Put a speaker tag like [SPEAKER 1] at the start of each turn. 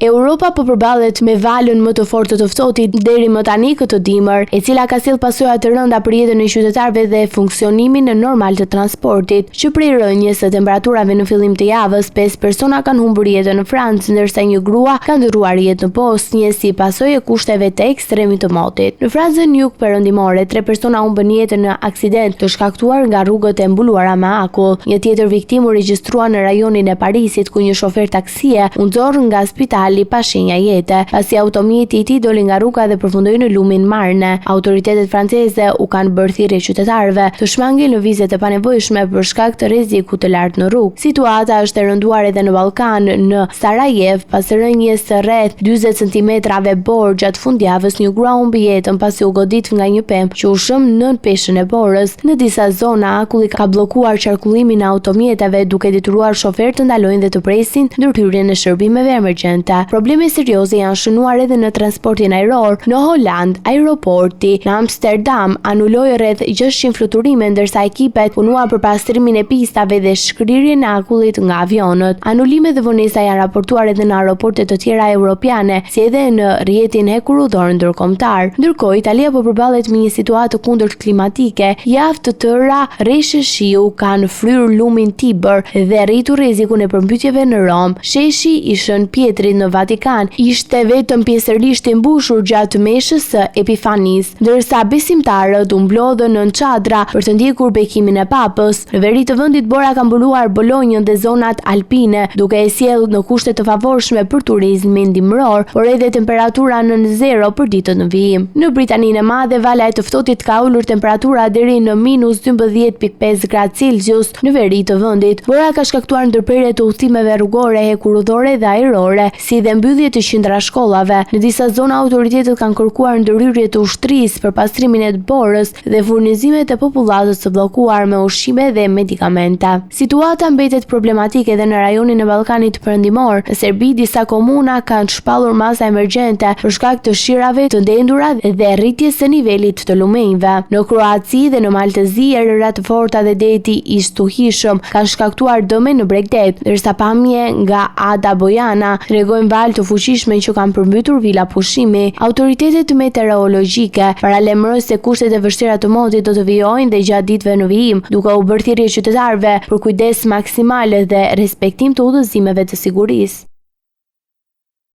[SPEAKER 1] Europa po përballet me valën më të fortë të ftohtit deri më tani këtë dimër, e cila ka sjellë pasoja të rënda për jetën e qytetarëve dhe funksionimin normal të transportit. Që prej rënjes së temperaturave në fillim të javës, 5 persona kanë humbur jetën në Francë, ndërsa një grua ka ndërruar jetë në Bosnjë si pasojë e kushteve të ekstremit të motit. Në Francën jugperëndimore, 3 persona humbën jetën në aksident të shkaktuar nga rrugët e mbuluara me akull. Një tjetër viktim u regjistrua në rajonin e Parisit, ku një shofer taksie u nxorr nga spitali pa shenja jete, pasi automjeti i tij doli nga rruga dhe përfundoi në lumin Marne. Autoritetet franceze u kanë bërë thirrje qytetarëve të shmangin lëvizjet e panevojshme për shkak të rrezikut të lartë në rrugë. Situata është e rënduar edhe në Ballkan, në Sarajev, pas rënjes së rreth 40 centimetrave borë gjatë fundjavës, një grua humbi jetën pasi u godit nga një pemë që u shëm nën peshën e borës. Në disa zona akulli ka bllokuar qarkullimin e automjeteve, duke detyruar shoferët të ndalojnë dhe të presin ndërhyrjen e shërbimeve emergjente. Probleme serioze janë shënuar edhe në transportin ajror. Në Holand, aeroporti në Amsterdam anuloi rreth 600 fluturime, ndërsa ekipet punuan për pastrimin e pistave dhe shkrirjen e akullit nga avionët. Anulimet dhe vonesa janë raportuar edhe në aeroporte të tjera europiane, si edhe në rrjetin hekurudhor ndërkombëtar. Ndërkohë, Italia po përballet me një situatë të kundërt klimatike. Javë të tëra rreshe shiu kanë fryrë lumin Tiber dhe rritur rrezikun e përmbytjeve në Rom. Sheshi i Shën Pietrit në Vatikan ishte vetëm pjesërisht i mbushur gjatë meshës së Epifanis, ndërsa besimtarët u mblodhën nën çadra për të ndjekur bekimin e Papës. Në veri të vendit Bora ka mbuluar Bolonjën dhe zonat alpine, duke e sjellë në kushte të favorshme për turizmin dimror, por edhe temperatura nën zero për ditët në vijim. Në Britaninë e Madhe, vala e të ftohtit ka ulur temperatura deri në -12.5 gradë Celsius në veri të vendit. Bora ka shkaktuar ndërprerje të udhëtimeve rrugore, hekurudhore dhe ajrore, si dhe mbyllje të qendra shkollave. Në disa zona autoritetet kanë kërkuar ndërhyrje të ushtrisë për pastrimin e borës dhe furnizimet e popullatës të bllokuar me ushqime dhe medikamente. Situata mbetet problematike edhe në rajonin e Ballkanit Perëndimor. Në Serbi, disa komuna kanë shpallur masa emergjente për shkak të shirave të ndendura dhe rritjes së nivelit të lumenjve. Në Kroaci dhe në Maltezi, erëra të forta dhe deti i stuhishëm kanë shkaktuar dëme në Bregdet, ndërsa pamje nga Ada Bojana tregojnë valë të fuqishme që kanë përmbytur vila pushimi. Autoritetet meteorologjike paralajmërojnë se kushtet e vështira të motit do të vijojnë dhe gjatë ditëve në vijim, duke u bërë thirrje qytetarëve për kujdes maksimal dhe respektim të udhëzimeve të sigurisë.